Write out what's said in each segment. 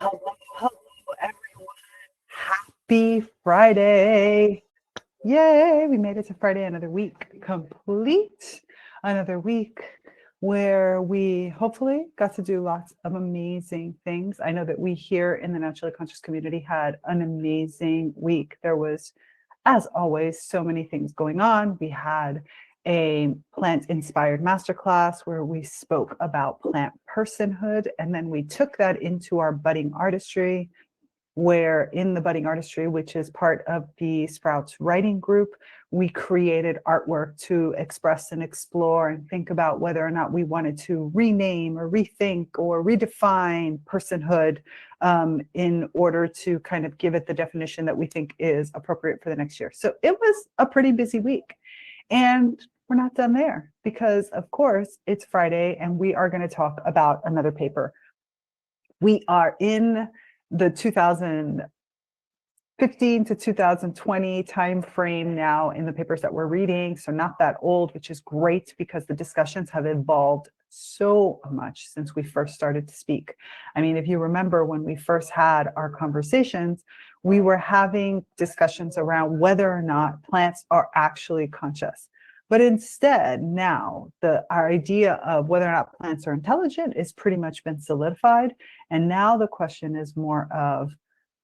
Hello, hello, everyone. Happy Friday. Yay, we made it to Friday, another week complete. Another week where we hopefully got to do lots of amazing things. I know that we here in the Naturally Conscious community had an amazing week. There was, as always, so many things going on. We had a plant-inspired masterclass where we spoke about plant personhood, and then we took that into our budding artistry, where in the budding artistry, which is part of the Sprouts writing group, we created artwork to express and explore and think about whether or not we wanted to rename or rethink or redefine personhood in order to kind of give it the definition that we think is appropriate for the next year. So it was a pretty busy week. And we're not done there because, of course, it's Friday and we are going to talk about another paper. We are in the 2015 to 2020 time frame now in the papers that we're reading, so not that old, which is great because the discussions have evolved so much since we first started to speak. I mean, if you remember when we first had our conversations, we were having discussions around whether or not plants are actually conscious. But instead, now, our idea of whether or not plants are intelligent is pretty much been solidified. And now the question is more of,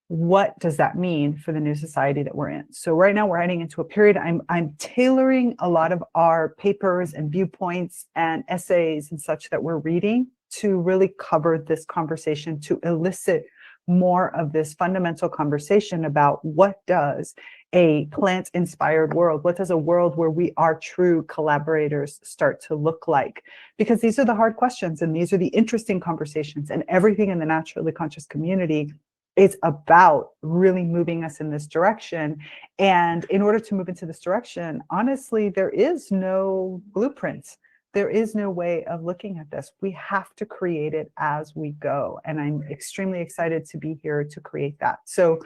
what does that mean for the new society that we're in? So right now we're heading into a period, I'm tailoring a lot of our papers and viewpoints and essays and such that we're reading to really cover this conversation, to elicit more of this fundamental conversation about what does a plant-inspired world, what does a world where we are true collaborators start to look like? Because these are the hard questions and these are the interesting conversations, and everything in the naturally conscious community is about really moving us in this direction. And in order to move into this direction, honestly, there is no blueprint. There is no way of looking at this. We have to create it as we go. And I'm extremely excited to be here to create that. So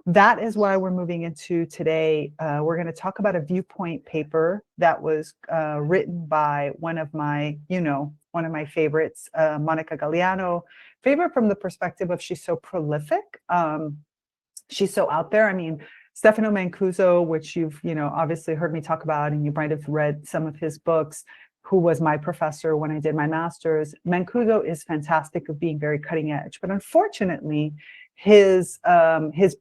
that is why we're moving into today. We're going to talk about a viewpoint paper that was written by one of my favorites, Monica Gagliano. Favorite from the perspective of she's so prolific. She's so out there. I mean, Stefano Mancuso, which you've obviously heard me talk about, and you might have read some of his books, who was my professor when I did my master's. Mancuso is fantastic of being very cutting edge, but unfortunately, his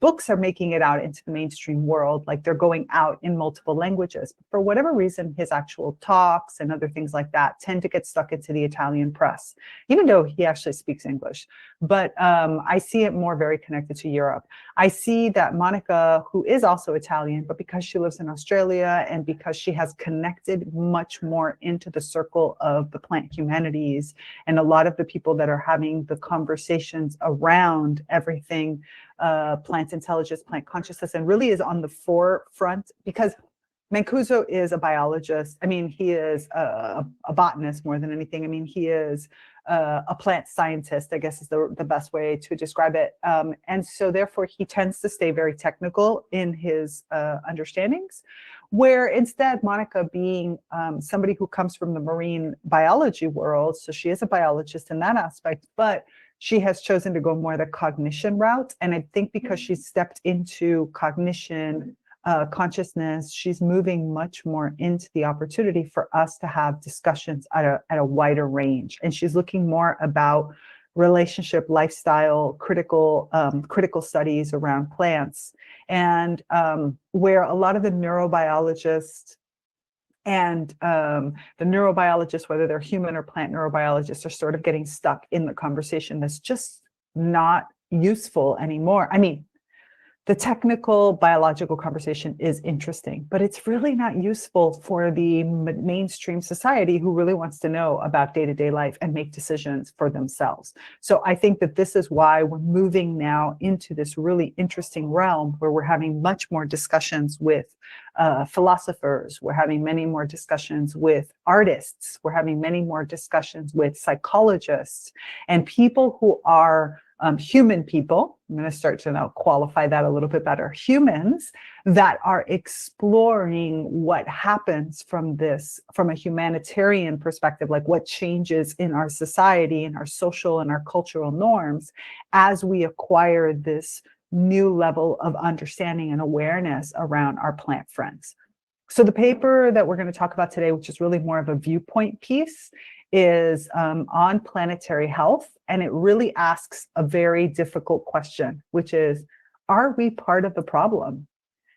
books are making it out into the mainstream world, like they're going out in multiple languages. But for whatever reason, his actual talks and other things like that tend to get stuck into the Italian press, even though he actually speaks English. But I see it more very connected to Europe. I see that Monica, who is also Italian, but because she lives in Australia and because she has connected much more into the circle of the plant humanities and a lot of the people that are having the conversations around everything plant intelligence, plant consciousness, and really is on the forefront, because Mancuso is a biologist. I mean, he is a botanist more than anything. I mean, he is a plant scientist, I guess is the best way to describe it. And so therefore, he tends to stay very technical in his understandings, where instead Monica, being somebody who comes from the marine biology world, so she is a biologist in that aspect, but she has chosen to go more the cognition route. And I think because she's stepped into cognition, consciousness, she's moving much more into the opportunity for us to have discussions at a wider range. And she's looking more about relationship, lifestyle, critical studies around plants, and where a lot of the neurobiologists whether they're human or plant neurobiologists, are sort of getting stuck in the conversation that's just not useful anymore. I mean, the technical biological conversation is interesting, but it's really not useful for the mainstream society who really wants to know about day-to-day life and make decisions for themselves. So I think that this is why we're moving now into this really interesting realm where we're having much more discussions with philosophers. We're having many more discussions with artists. We're having many more discussions with psychologists and people who are human people, I'm going to start to now qualify that a little bit better, humans that are exploring what happens from this, from a humanitarian perspective, like what changes in our society and our social and our cultural norms as we acquire this new level of understanding and awareness around our plant friends. So the paper that we're going to talk about today, which is really more of a viewpoint piece, is on planetary health. And it really asks a very difficult question, which is, are we part of the problem?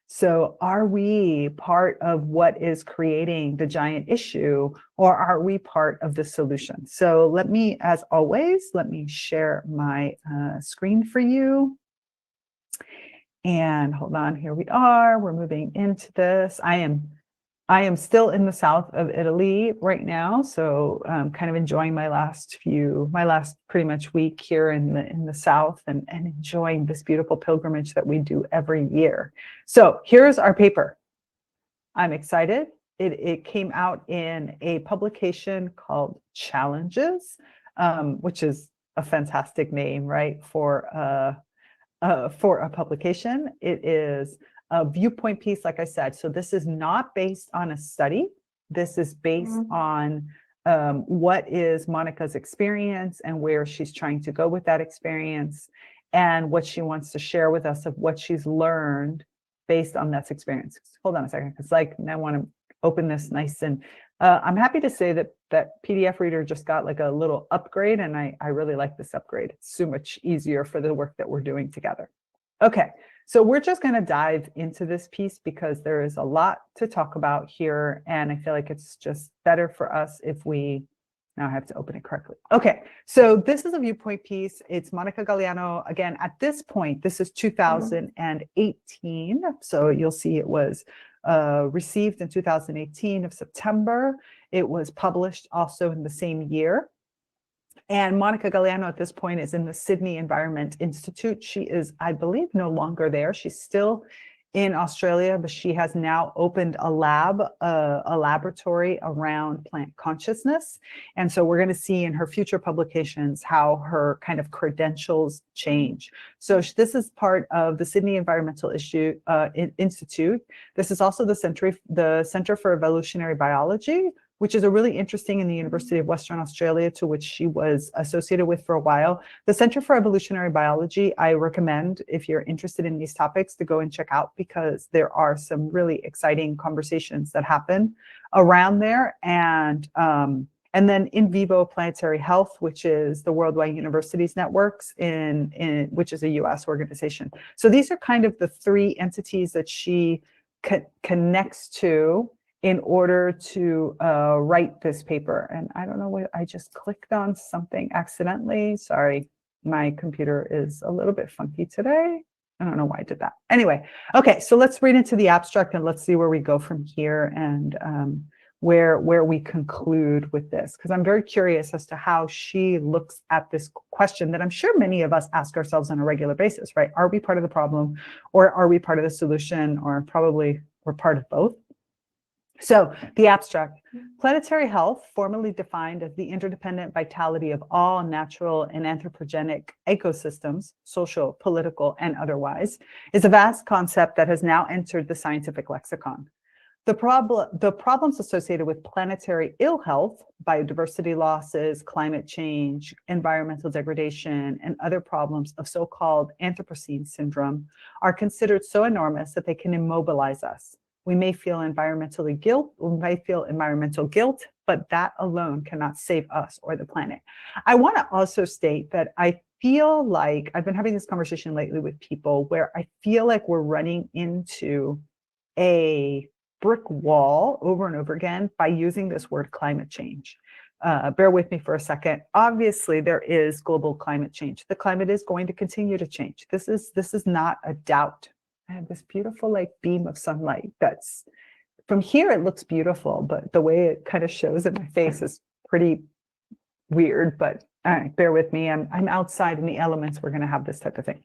So are we part of what is creating the giant issue, or are we part of the solution? So let me, as always, let me share my screen for you. And hold on, here we are. We're moving into this. I am still in the south of Italy right now, so kind of enjoying my last pretty much week here in the south, and enjoying this beautiful pilgrimage that we do every year. So here's our paper. I'm excited. It came out in a publication called Challenges, which is a fantastic name, right, for a publication. It is a viewpoint piece, like I said. So this is not based on a study. This is based on what is Monica's experience and where she's trying to go with that experience, and what she wants to share with us of what she's learned based on that experience. Hold on a second, because I want to open this nice, and I'm happy to say that PDF reader just got like a little upgrade, and I really like this upgrade. It's so much easier for the work that we're doing together. Okay, so we're just going to dive into this piece because there is a lot to talk about here, and I feel like it's just better for us if we, now I have to open it correctly. Okay, so this is a viewpoint piece. It's Monica Gagliano. Again, at this point, this is 2018, so you'll see it was received in 2018 of September. It was published also in the same year. And Monica Gagliano at this point is in the Sydney Environment Institute. She is, I believe, no longer there. She's still in Australia, but she has now opened a laboratory around plant consciousness. And so we're going to see in her future publications how her kind of credentials change. So this is part of the Sydney Environmental Institute. This is also the Centre for Evolutionary Biology, which is a really interesting in the University of Western Australia, to which she was associated with for a while. The Centre for Evolutionary Biology, I recommend, if you're interested in these topics, to go and check out, because there are some really exciting conversations that happen around there. And then In Vivo Planetary Health, which is the Worldwide Universities Networks, which is a US organization. So these are kind of the three entities that she connects to in order to write this paper. And I don't know what, I just clicked on something accidentally. Sorry, my computer is a little bit funky today. I don't know why I did that. Anyway, okay, so let's read into the abstract and let's see where we go from here, and where we conclude with this, because I'm very curious as to how she looks at this question that I'm sure many of us ask ourselves on a regular basis, right? Are we part of the problem, or are we part of the solution, or probably we're part of both? So the abstract: planetary health, formally defined as the interdependent vitality of all natural and anthropogenic ecosystems, social, political, and otherwise, is a vast concept that has now entered the scientific lexicon. The problems associated with planetary ill health, biodiversity losses, climate change, environmental degradation, and other problems of so-called Anthropocene syndrome are considered so enormous that they can immobilize us. We may feel environmental guilt, but that alone cannot save us or the planet. I want to also state that I feel like I've been having this conversation lately with people where I feel like we're running into a brick wall over and over again by using this word climate change. Bear with me for a second. Obviously, there is global climate change. The climate is going to continue to change. This is not a doubt. I have this beautiful like beam of sunlight that's, from here it looks beautiful, but the way it kind of shows in my face is pretty weird. But all right, bear with me. I'm outside in the elements. We're going to have this type of thing.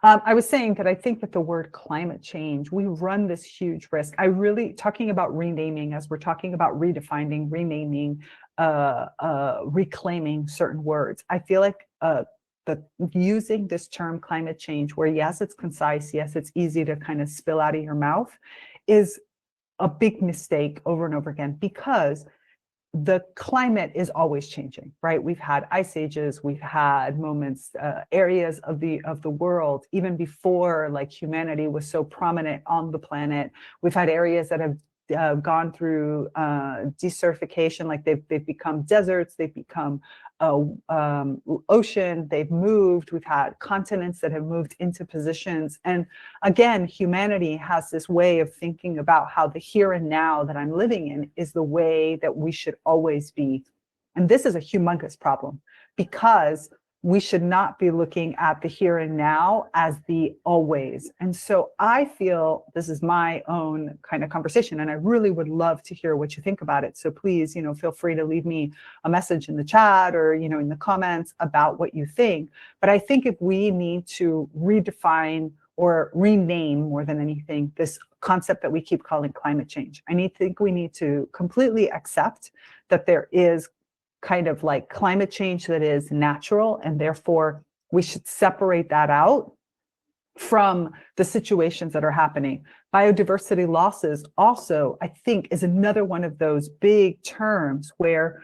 I was saying that I think that the word climate change, we run this huge risk. I really, talking about renaming, as we're talking about redefining, renaming, reclaiming certain words, I feel like the using this term climate change, where yes, it's concise, yes, it's easy to kind of spill out of your mouth, is a big mistake over and over again, because the climate is always changing, right? We've had ice ages, we've had moments, areas of the world, even before like humanity was so prominent on the planet. We've had areas that have gone through desertification, like they've become deserts, they've become ocean, they've moved. We've had continents that have moved into positions. And again, humanity has this way of thinking about how the here and now that I'm living in is the way that we should always be. And this is a humongous problem, because we should not be looking at the here and now as the always. And so I feel, this is my own kind of conversation, and I really would love to hear what you think about it. So please, feel free to leave me a message in the chat or, in the comments about what you think. But I think if we need to redefine or rename, more than anything, this concept that we keep calling climate change, think we need to completely accept that there is kind of like climate change that is natural, and therefore we should separate that out from the situations that are happening. Biodiversity losses also, I think, is another one of those big terms where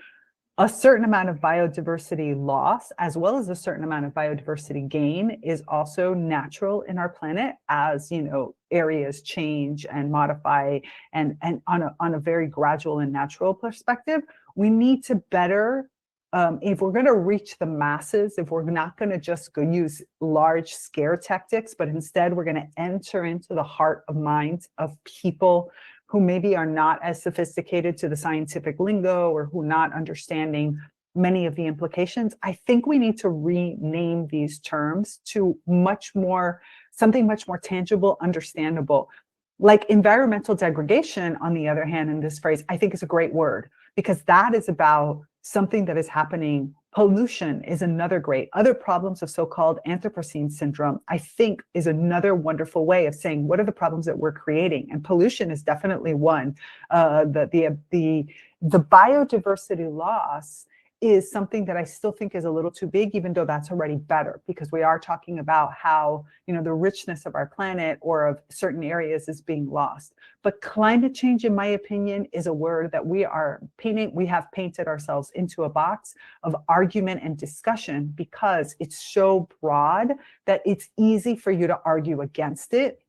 a certain amount of biodiversity loss, as well as a certain amount of biodiversity gain, is also natural in our planet, as areas change and modify, and on a very gradual and natural perspective. We need to better, if we're going to reach the masses, if we're not going to just go use large scare tactics, but instead we're going to enter into the heart of minds of people who maybe are not as sophisticated to the scientific lingo, or who not understanding many of the implications, I think we need to rename these terms to something much more tangible, understandable. Like environmental degradation, on the other hand, in this phrase, I think is a great word, because that is about something that is happening. Pollution is another great. Other problems of so-called Anthropocene syndrome, I think, is another wonderful way of saying, what are the problems that we're creating? And pollution is definitely one. The biodiversity loss is something that I still think is a little too big, even though that's already better, because we are talking about how, the richness of our planet or of certain areas is being lost. But climate change, in my opinion, is a word that we have painted ourselves into a box of argument and discussion, because it's so broad that it's easy for you to argue against it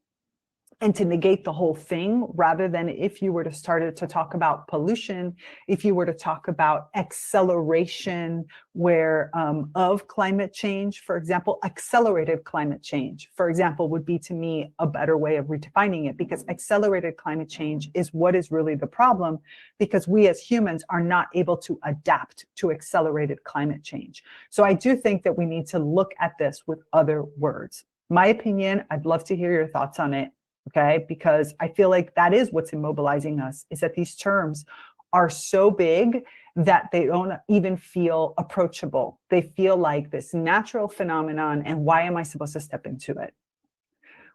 and to negate the whole thing, rather than if you were to start to talk about pollution, if you were to talk about acceleration of climate change, for example. Accelerated climate change, for example, would be, to me, a better way of redefining it, because accelerated climate change is what is really the problem, because we as humans are not able to adapt to accelerated climate change. So I do think that we need to look at this with other words. My opinion, I'd love to hear your thoughts on it. Okay, because I feel like that is what's immobilizing us, is that these terms are so big that they don't even feel approachable. They feel like this natural phenomenon, and why am I supposed to step into it?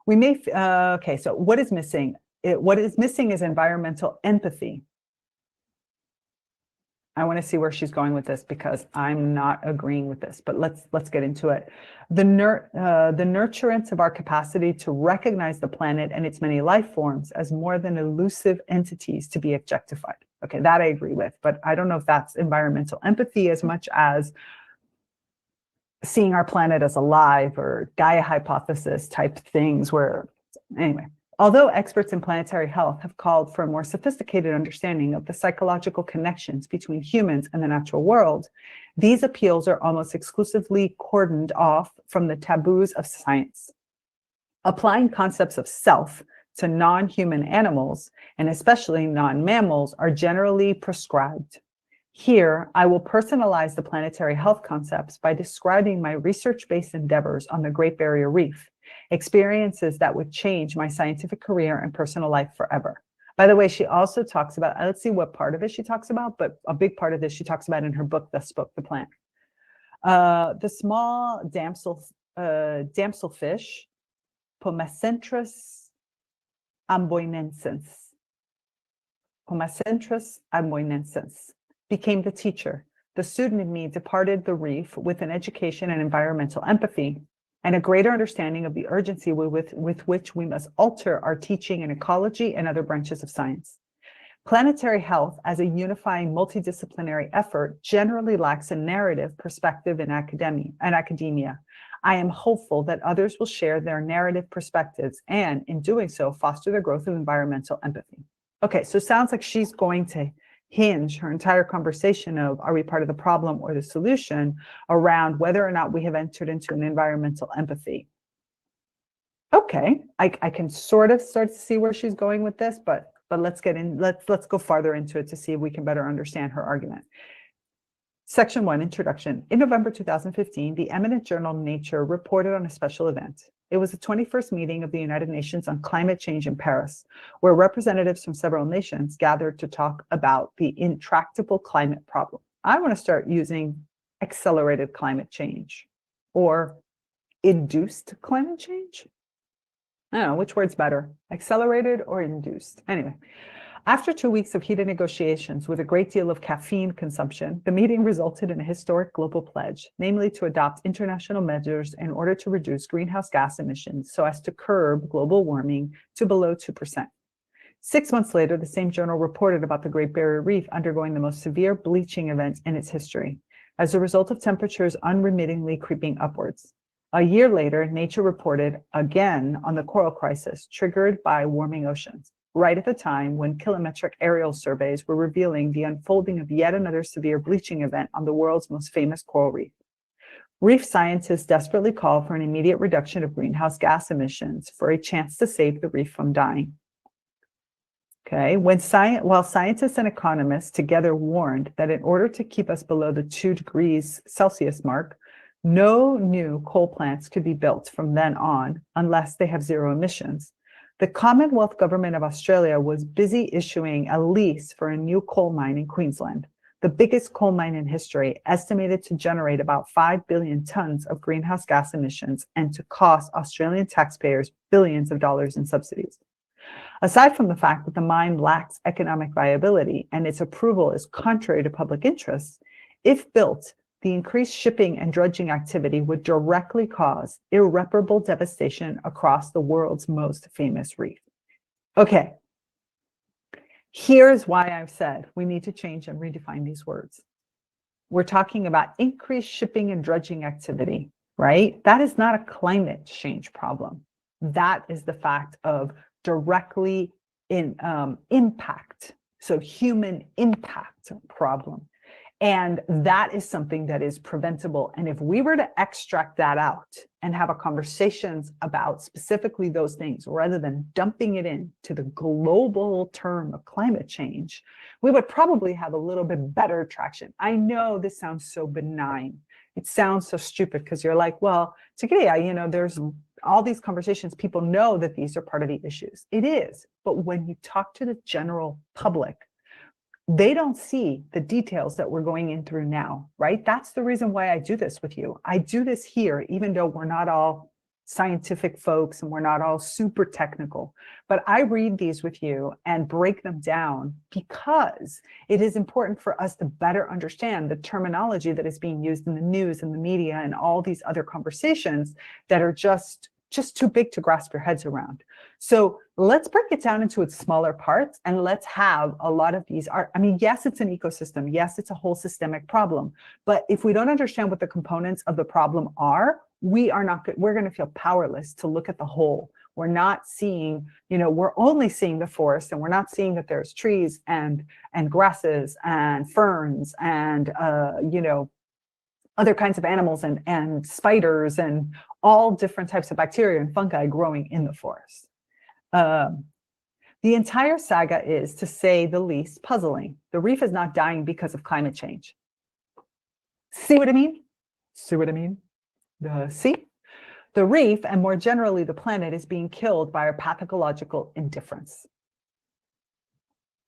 Okay, so what is missing? What is missing is environmental empathy. I want to see where she's going with this, because I'm not agreeing with this, but let's get into it. The nurturance of our capacity to recognize the planet and its many life forms as more than elusive entities to be objectified. Okay, that I agree with, but I don't know if that's environmental empathy as much as seeing our planet as alive, or Gaia hypothesis type things, anyway. Although experts in planetary health have called for a more sophisticated understanding of the psychological connections between humans and the natural world, these appeals are almost exclusively cordoned off from the taboos of science. Applying concepts of self to non-human animals, and especially non-mammals, are generally prescribed. Here, I will personalize the planetary health concepts by describing my research-based endeavors on the Great Barrier Reef, experiences that would change my scientific career and personal life forever. By the way, she also talks about, let's see what part of it she talks about, but a big part of this she talks about in her book, The Spoke the Plant. The small damselfish, Pomacentris amboinensis, became the teacher, the student in me departed the reef with an education in environmental empathy and a greater understanding of the urgency with which we must alter our teaching in ecology and other branches of science. Planetary health as a unifying multidisciplinary effort generally lacks a narrative perspective in academia. I am hopeful that others will share their narrative perspectives and, in doing so, foster the growth of environmental empathy. Okay, so it sounds like she's going to hinge her entire conversation of are we part of the problem or the solution around whether or not we have entered into an environmental empathy. Okay, I can sort of start to see where she's going with this, but let's go farther into it to see if we can better understand her argument. Section 1, Introduction. In November 2015, the eminent journal Nature reported on a special event. It was the 21st meeting of the United Nations on climate change in Paris, where representatives from several nations gathered to talk about the intractable climate problem. I want to start using accelerated climate change or induced climate change. I don't know, which word's better, accelerated or induced? Anyway, after 2 weeks of heated negotiations with a great deal of caffeine consumption, the meeting resulted in a historic global pledge, namely to adopt international measures in order to reduce greenhouse gas emissions so as to curb global warming to below 2%. 6 months later, the same journal reported about the Great Barrier Reef undergoing the most severe bleaching event in its history, as a result of temperatures unremittingly creeping upwards. A year later, Nature reported again on the coral crisis triggered by warming oceans, right at the time when kilometric aerial surveys were revealing the unfolding of yet another severe bleaching event on the world's most famous coral reef. Reef scientists desperately call for an immediate reduction of greenhouse gas emissions for a chance to save the reef from dying. Okay, while scientists and economists together warned that in order to keep us below the 2 degrees Celsius mark, no new coal plants could be built from then on unless they have zero emissions, the Commonwealth Government of Australia was busy issuing a lease for a new coal mine in Queensland, the biggest coal mine in history, estimated to generate about 5 billion tons of greenhouse gas emissions and to cost Australian taxpayers billions of dollars in subsidies. Aside from the fact that the mine lacks economic viability and its approval is contrary to public interests, if built, the increased shipping and dredging activity would directly cause irreparable devastation across the world's most famous reef. Okay, here's why I've said we need to change and redefine these words. We're talking about increased shipping and dredging activity, right? That is not a climate change problem. That is the fact of directly impact, so human impact problem. And that is something that is preventable. And if we were to extract that out and have a conversations about specifically those things, rather than dumping it into the global term of climate change, we would probably have a little bit better traction. I know this sounds so benign. It sounds so stupid because you're like, well, Tigrilla, there's all these conversations, people know that these are part of the issues. It is. But when you talk to the general public, they don't see the details that we're going in through now, right? That's the reason why I do this with you. I do this here, even though we're not all scientific folks and we're not all super technical, but I read these with you and break them down because it is important for us to better understand the terminology that is being used in the news and the media and all these other conversations that are just too big to grasp your heads around. So let's break it down into its smaller parts and let's have a lot of these yes, it's an ecosystem. Yes, it's a whole systemic problem. But if we don't understand what the components of the problem are, we're going to feel powerless to look at the whole. We're not seeing, we're only seeing the forest and we're not seeing that there's trees and grasses and ferns and, other kinds of animals and spiders and all different types of bacteria and fungi growing in the forest. The entire saga is, to say the least, puzzling. The reef is not dying because of climate change. See what I mean? See what I mean? See? The reef, and more generally the planet, is being killed by our pathological indifference.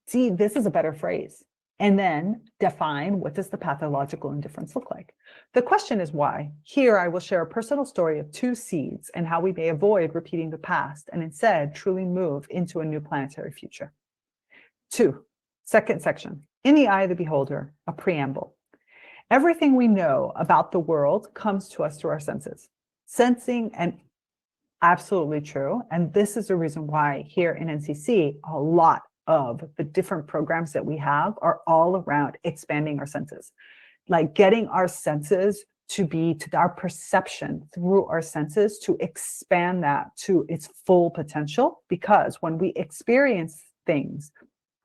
See, this is a better phrase. And then define, what does the pathological indifference look like? The question is why. Here I will share a personal story of 2 seeds and how we may avoid repeating the past and instead truly move into a new planetary future. 2, second section, in the eye of the beholder, a preamble. Everything we know about the world comes to us through our senses. Sensing and absolutely true. And this is the reason why here in NCC, a lot of the different programs that we have are all around expanding our senses, like getting our senses to be to our perception through our senses to expand that to its full potential. Because when we experience things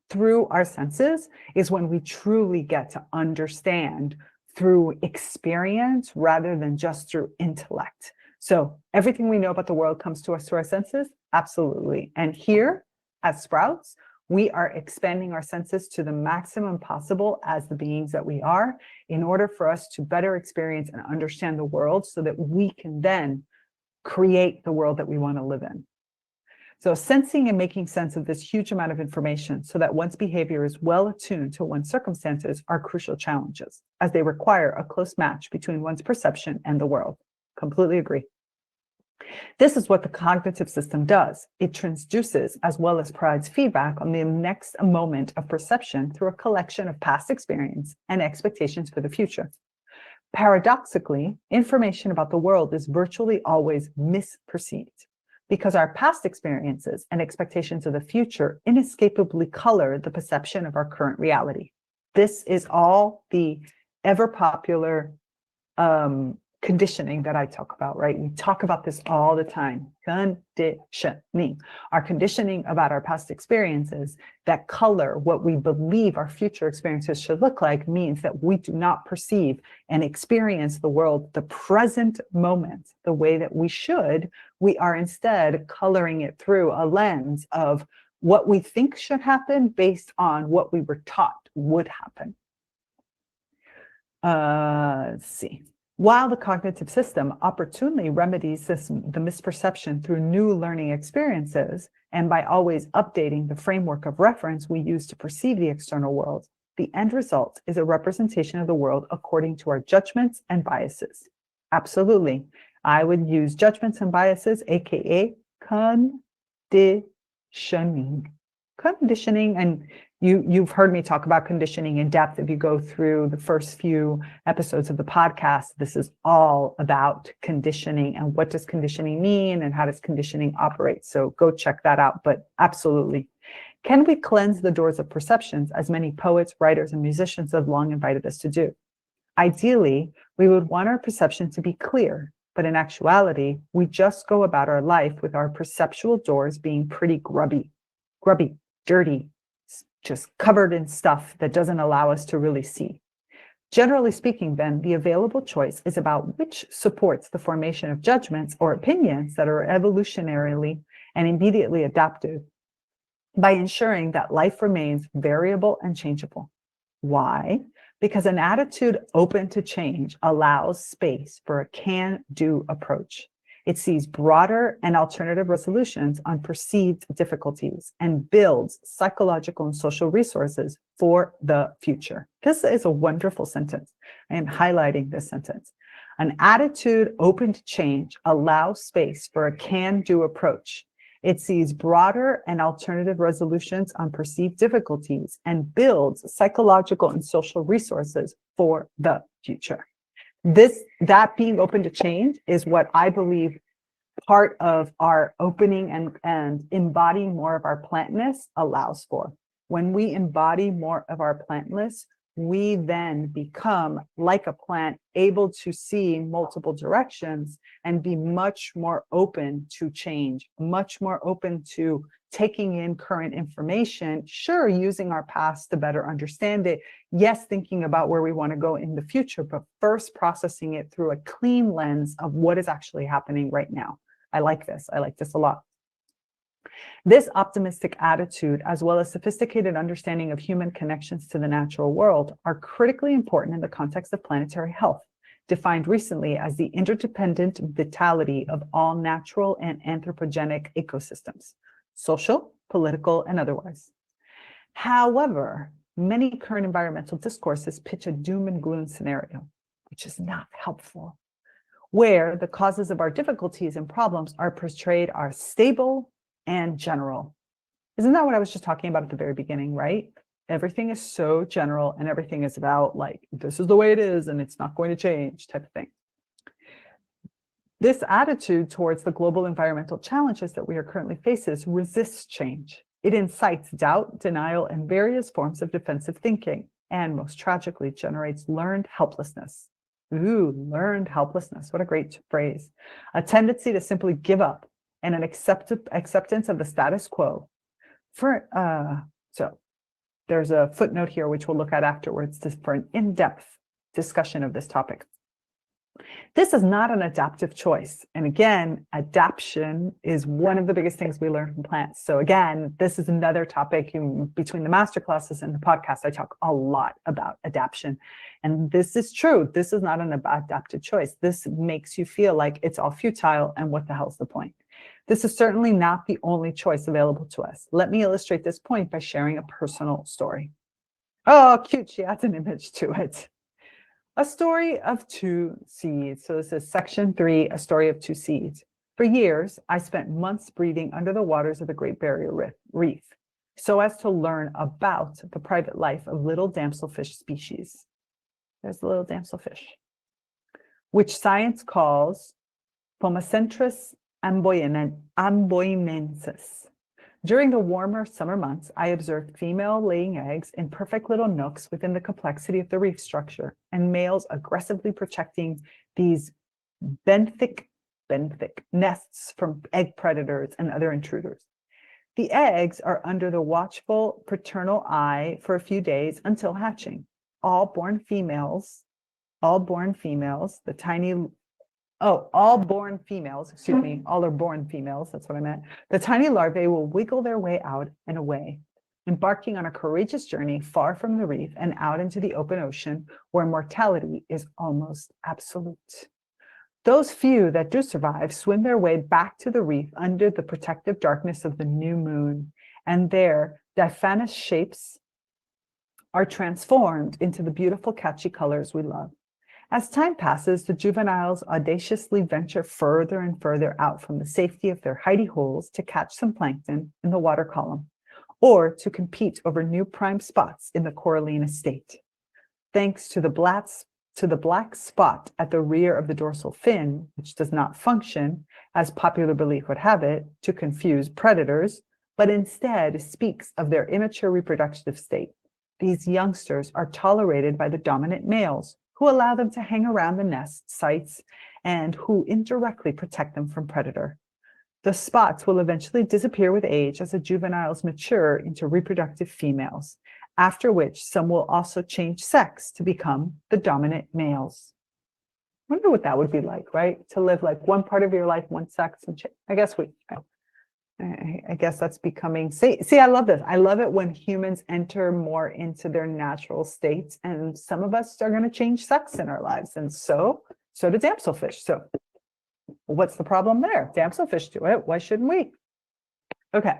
through our senses is when we truly get to understand through experience rather than just through intellect. So everything we know about the world comes to us through our senses? Absolutely. And here at Sprouts, we are expanding our senses to the maximum possible as the beings that we are in order for us to better experience and understand the world so that we can then create the world that we want to live in. So sensing and making sense of this huge amount of information so that one's behavior is well attuned to one's circumstances are crucial challenges, as they require a close match between one's perception and the world. Completely agree. This is what the cognitive system does. It transduces as well as provides feedback on the next moment of perception through a collection of past experience and expectations for the future. Paradoxically, information about the world is virtually always misperceived, because our past experiences and expectations of the future inescapably color the perception of our current reality. This is all the ever popular conditioning that I talk about, right? We talk about this all the time. Conditioning. Our conditioning about our past experiences that color what we believe our future experiences should look like means that we do not perceive and experience the world, the present moment, the way that we should. We are instead coloring it through a lens of what we think should happen based on what we were taught would happen. Let's see. While the cognitive system opportunely remedies the misperception through new learning experiences, and by always updating the framework of reference we use to perceive the external world, the end result is a representation of the world according to our judgments and biases. Absolutely. I would use judgments and biases, aka conditioning. Conditioning, and you've heard me talk about conditioning in depth. If you go through the first few episodes of the podcast, this is all about conditioning and what does conditioning mean and how does conditioning operate. So go check that out. But absolutely. Can we cleanse the doors of perceptions, as many poets, writers, and musicians have long invited us to do? Ideally, we would want our perception to be clear, but in actuality, we just go about our life with our perceptual doors being pretty grubby, dirty, just covered in stuff that doesn't allow us to really see. Generally speaking, then, the available choice is about which supports the formation of judgments or opinions that are evolutionarily and immediately adaptive by ensuring that life remains variable and changeable. Why? Because an attitude open to change allows space for a can-do approach. It sees broader and alternative resolutions on perceived difficulties and builds psychological and social resources for the future. This is a wonderful sentence. I am highlighting this sentence. An attitude open to change allows space for a can-do approach. It sees broader and alternative resolutions on perceived difficulties and builds psychological and social resources for the future. That being open to change is what I believe part of our opening and embodying more of our plantness allows for. When we embody more of our plantness, we then become like a plant, able to see multiple directions and be much more open to change, much more open to taking in current information, sure, using our past to better understand it. Yes, thinking about where we want to go in the future, but first processing it through a clean lens of what is actually happening right now. I like this. I like this a lot. This optimistic attitude, as well as sophisticated understanding of human connections to the natural world, are critically important in the context of planetary health, defined recently as the interdependent vitality of all natural and anthropogenic ecosystems, social, political, and otherwise. However, many current environmental discourses pitch a doom and gloom scenario, which is not helpful, where the causes of our difficulties and problems are portrayed as stable and general. Isn't that what I was just talking about at the very beginning, right? Everything is so general and everything is about like, this is the way it is and it's not going to change type of thing. This attitude towards the global environmental challenges that we are currently facing resists change. It incites doubt, denial, and various forms of defensive thinking, and most tragically generates learned helplessness. Ooh, learned helplessness. What a great phrase. A tendency to simply give up and an acceptance of the status quo. So there's a footnote here, which we'll look at afterwards for an in-depth discussion of this topic. This is not an adaptive choice. And again, adaptation is one of the biggest things we learn from plants. So again, this is another topic between the masterclasses and the podcast. I talk a lot about adaptation. And this is true. This is not an adaptive choice. This makes you feel like it's all futile and what the hell's the point? This is certainly not the only choice available to us. Let me illustrate this point by sharing a personal story. Oh, cute. She adds an image to it. A story of two seeds. So this is section 3, a story of two seeds. For years, I spent months breathing under the waters of the Great Barrier Reef so as to learn about the private life of little damselfish species. There's the little damselfish, which science calls Pomacentris amboinensis. During the warmer summer months, I observed female laying eggs in perfect little nooks within the complexity of the reef structure, and males aggressively protecting these benthic nests from egg predators and other intruders. The eggs are under the watchful paternal eye for a few days until hatching. All born females, all are born females, that's what I meant. The tiny larvae will wiggle their way out and away, embarking on a courageous journey far from the reef and out into the open ocean where mortality is almost absolute. Those few that do survive swim their way back to the reef under the protective darkness of the new moon, and their diaphanous shapes are transformed into the beautiful catchy colors we love. As time passes, the juveniles audaciously venture further and further out from the safety of their hidey holes to catch some plankton in the water column, or to compete over new prime spots in the coralline estate. Thanks to the black spot at the rear of the dorsal fin, which does not function, as popular belief would have it, to confuse predators, but instead speaks of their immature reproductive state. These youngsters are tolerated by the dominant males, who allow them to hang around the nest sites and who indirectly protect them from predator. The spots will eventually disappear with age as the juveniles mature into reproductive females, after which some will also change sex to become the dominant males. I wonder what that would be like, right? To live like one part of your life, one sex, and I guess that's becoming, see, I love this. I love it when humans enter more into their natural states, and some of us are going to change sex in our lives. And so do damselfish. So what's the problem there? Damselfish do it. Why shouldn't we? Okay.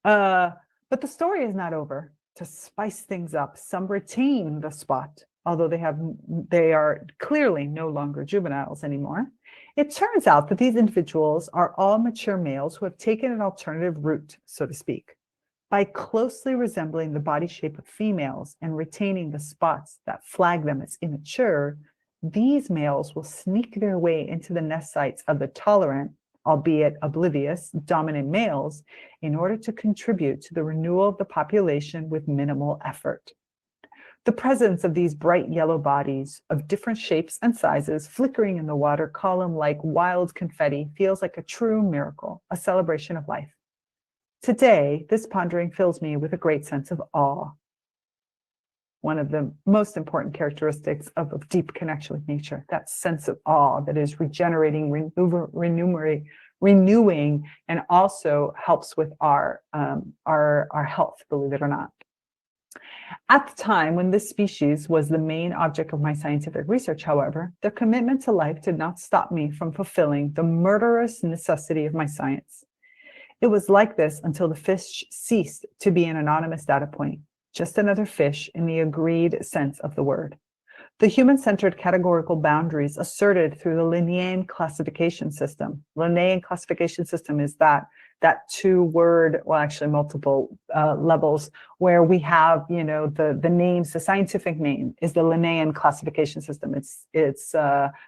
But the story is not over. To spice things up, some retain the spot, although they are clearly no longer juveniles anymore. It turns out that these individuals are all mature males who have taken an alternative route, so to speak. By closely resembling the body shape of females and retaining the spots that flag them as immature, these males will sneak their way into the nest sites of the tolerant, albeit oblivious, dominant males in order to contribute to the renewal of the population with minimal effort. The presence of these bright yellow bodies of different shapes and sizes flickering in the water column like wild confetti feels like a true miracle, a celebration of life. Today, this pondering fills me with a great sense of awe. One of the most important characteristics of a deep connection with nature, that sense of awe that is regenerating, renewing, and also helps with our health, believe it or not. At the time when this species was the main object of my scientific research, however, the commitment to life did not stop me from fulfilling the murderous necessity of my science. It was like this until the fish ceased to be an anonymous data point, just another fish in the agreed sense of the word. The human-centered categorical boundaries asserted through the Linnaean classification system. Linnaean classification system is that that 2-word, well, actually multiple levels, where we have, the names. The scientific name is the Linnaean classification system. It's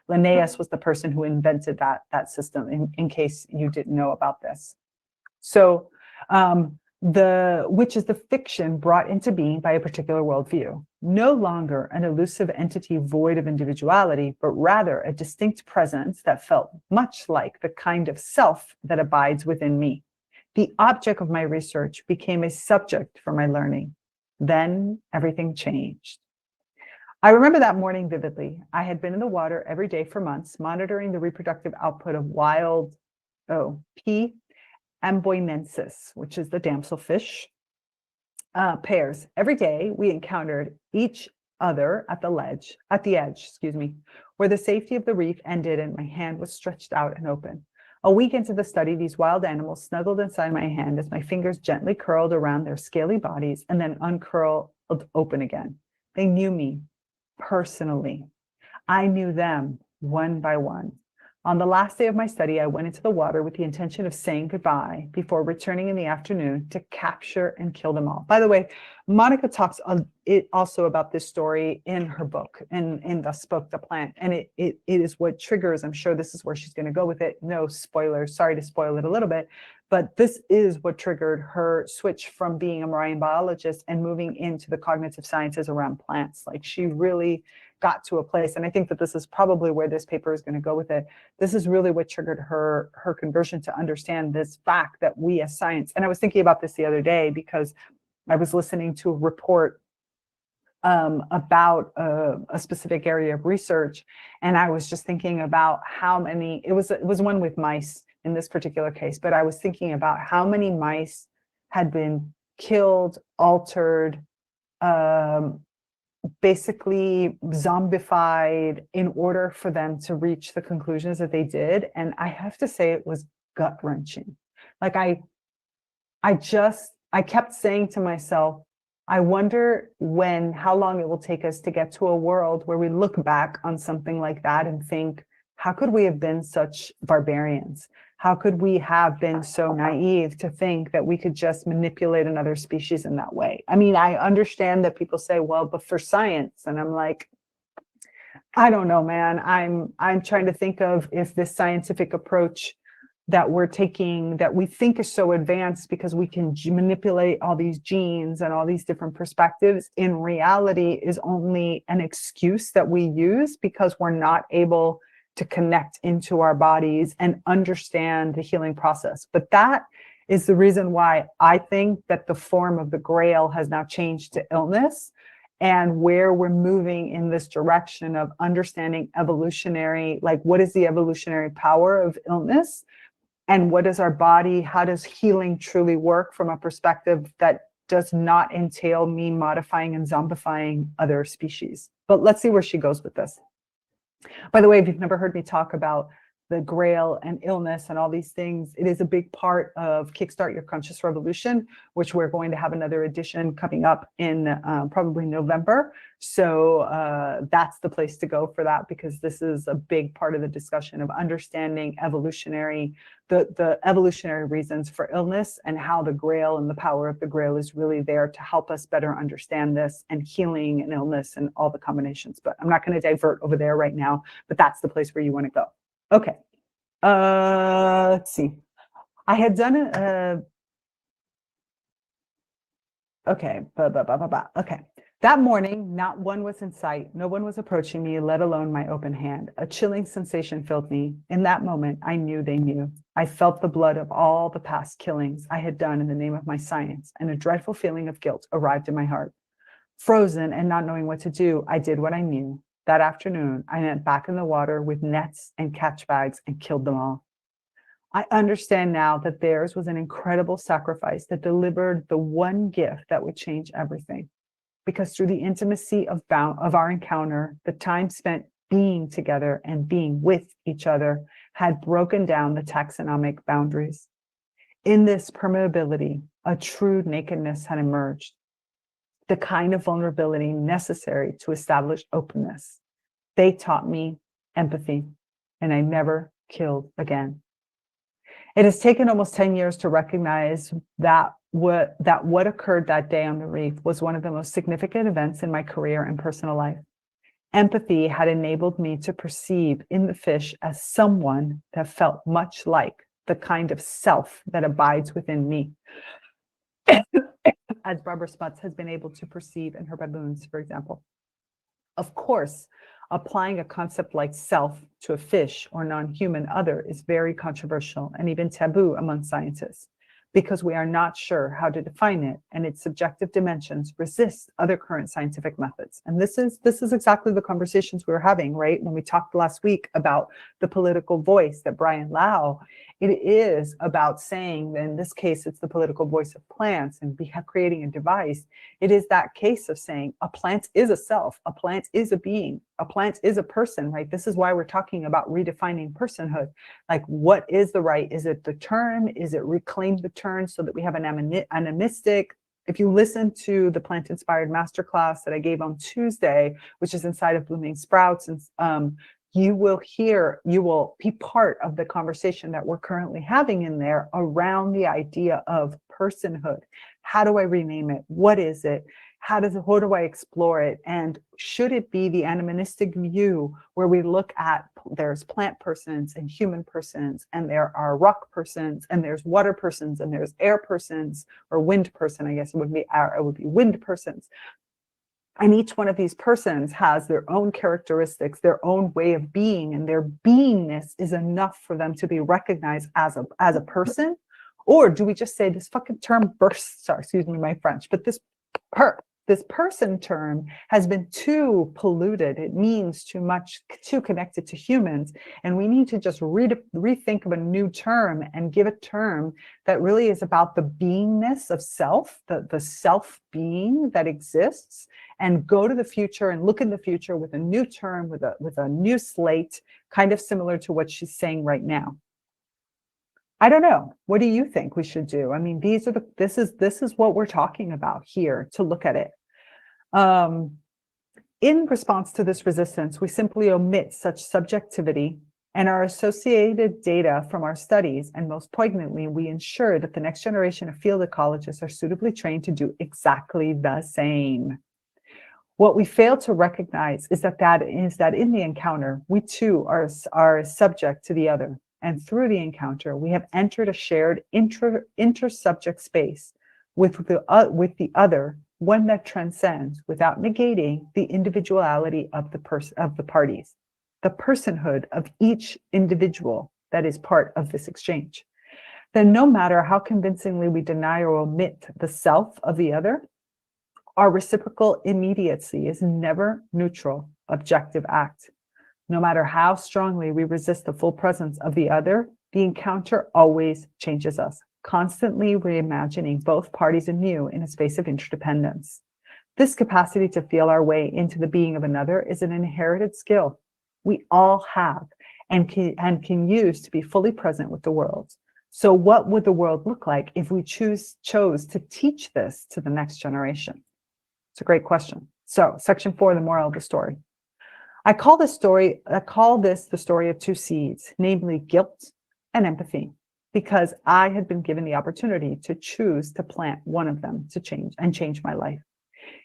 Linnaeus was the person who invented that system, in case you didn't know about this. So which is the fiction brought into being by a particular worldview, no longer an elusive entity void of individuality, but rather a distinct presence that felt much like the kind of self that abides within me. The object of my research became a subject for my learning. Then everything changed. I remember that morning vividly. I had been in the water every day for months, monitoring the reproductive output of wild P. amboinensis, which is the damselfish pairs. Every day we encountered each other at the edge, where the safety of the reef ended and my hand was stretched out and open. A week into the study, these wild animals snuggled inside my hand as my fingers gently curled around their scaly bodies and then uncurled open again. They knew me personally. I knew them one by one. On the last day of my study, I went into the water with the intention of saying goodbye before returning in the afternoon to capture and kill them all. By the way, Monica talks also about this story in her book, in Thus Spoke the Plant. And it is what triggers, I'm sure this is where she's going to go with it. No spoilers, sorry to spoil it a little bit, but this is what triggered her switch from being a marine biologist and moving into the cognitive sciences around plants. Like, she really got to a place, and I think that this is probably where this paper is going to go with it. This is really what triggered her conversion to understand this fact that we as science, and I was thinking about this the other day because I was listening to a report about a specific area of research, and I was just thinking about how many, it was one with mice in this particular case, but I was thinking about how many mice had been killed, altered, basically zombified in order for them to reach the conclusions that they did. And I have to say, it was gut-wrenching. Like, I kept saying to myself, I wonder how long it will take us to get to a world where we look back on something like that and think, how could we have been such barbarians? How could we have been so naive to think that we could just manipulate another species in that way? I mean, I understand that people say, well, but for science, and I'm like, I don't know, man. I'm trying to think of if this scientific approach that we're taking, that we think is so advanced because we can manipulate all these genes and all these different perspectives, in reality is only an excuse that we use because we're not able to connect into our bodies and understand the healing process. But that is the reason why I think that the form of the Grail has now changed to illness, and where we're moving in this direction of understanding evolutionary, like, what is the evolutionary power of illness, and what is our body, how does healing truly work from a perspective that does not entail me modifying and zombifying other species. But let's see where she goes with this. By the way, if you've never heard me talk about the Grail and illness and all these things, it is a big part of Kickstart Your Conscious Revolution, which we're going to have another edition coming up in probably November. So that's the place to go for that, because this is a big part of the discussion of understanding the evolutionary reasons for illness, and how the Grail and the power of the Grail is really there to help us better understand this, and healing and illness and all the combinations. But I'm not going to divert over there right now, but that's the place where you want to go. Okay, let's see. I had done okay, okay. That morning, not one was in sight. No one was approaching me, let alone my open hand. A chilling sensation filled me. In that moment, I knew they knew. I felt the blood of all the past killings I had done in the name of my science, and a dreadful feeling of guilt arrived in my heart. Frozen and not knowing what to do, I did what I knew. That afternoon, I went back in the water with nets and catch bags and killed them all. I understand now that theirs was an incredible sacrifice that delivered the one gift that would change everything. Because through the intimacy of our encounter, the time spent being together and being with each other had broken down the taxonomic boundaries. In this permeability, a true nakedness had emerged, the kind of vulnerability necessary to establish openness. They taught me empathy, and I never killed again. It has taken almost 10 years to recognize that what occurred that day on the reef was one of the most significant events in my career and personal life. Empathy had enabled me to perceive in the fish as someone that felt much like the kind of self that abides within me, as Barbara Smuts has been able to perceive in her baboons, for example. Of course, applying a concept like self to a fish or non-human other is very controversial and even taboo among scientists, because we are not sure how to define it, and its subjective dimensions resist other current scientific methods. And this is exactly the conversations we were having, right? When we talked last week about the political voice that Brian Lau, it is about saying that in this case, it's the political voice of plants and creating a device. It is that case of saying a plant is a self, a plant is a being, a plant is a person, right? This is why we're talking about redefining personhood. Like, what is the right? Is it the term? Is it reclaim the term so that we have an animistic? If you listen to the plant-inspired masterclass that I gave on Tuesday, which is inside of Blooming Sprouts, and you will be part of the conversation that we're currently having in there around the idea of personhood. How do I rename it? What is it? How do I explore it? And should it be the animistic view where we look at there's plant persons and human persons, and there are rock persons, and there's water persons, and there's air persons, or wind person, I guess it would be wind persons. And each one of these persons has their own characteristics, their own way of being, and their beingness is enough for them to be recognized as a person? Or do we just say this fucking term bursts, sorry, excuse me, my French, but this person term has been too polluted. It means too much, too connected to humans. And we need to just rethink of a new term and give a term that really is about the beingness of self, the self being that exists, and go to the future and look in the future with a new term, with a new slate, kind of similar to what she's saying right now. I don't know. What do you think we should do? I mean, this is what we're talking about here, to look at it. In response to this resistance, we simply omit such subjectivity and our associated data from our studies, and most poignantly, we ensure that the next generation of field ecologists are suitably trained to do exactly the same. What we fail to recognize is that in the encounter, we too are subject to the other. And through the encounter, we have entered a shared inter-subject space with the other, one that transcends without negating the individuality of the parties, the personhood of each individual that is part of this exchange. Then no matter how convincingly we deny or omit the self of the other, our reciprocal immediacy is never neutral, objective act. No matter how strongly we resist the full presence of the other, the encounter always changes us, constantly reimagining both parties anew in a space of interdependence. This capacity to feel our way into the being of another is an inherited skill we all have and can use to be fully present with the world. So what would the world look like if we chose to teach this to the next generation? It's a great question. So, section 4, the moral of the story. I call this the story of two seeds, namely guilt and empathy, because I had been given the opportunity to choose to plant one of them to change my life.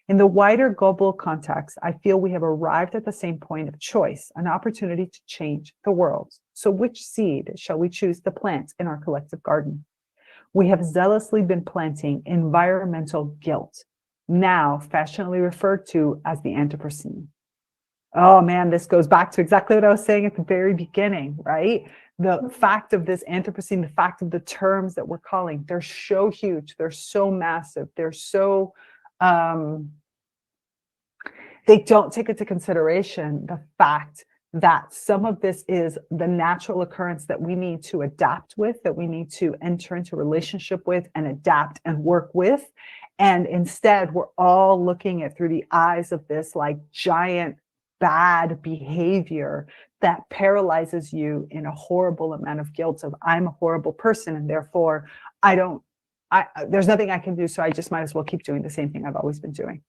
In the wider global context, I feel we have arrived at the same point of choice, an opportunity to change the world. So which seed shall we choose to plant in our collective garden? We have zealously been planting environmental guilt, now fashionably referred to as the Anthropocene. Oh man, this goes back to exactly what I was saying at the very beginning, right? The fact of this Anthropocene, the fact of the terms that we're calling, they're so huge, they're so massive, they're so, they don't take into consideration the fact that some of this is the natural occurrence that we need to adapt with, that we need to enter into relationship with and adapt and work with. And instead, we're all looking at through the eyes of this like giant bad behavior that paralyzes you in a horrible amount of guilt of I'm a horrible person and therefore there's nothing I can do, so I just might as well keep doing the same thing I've always been doing.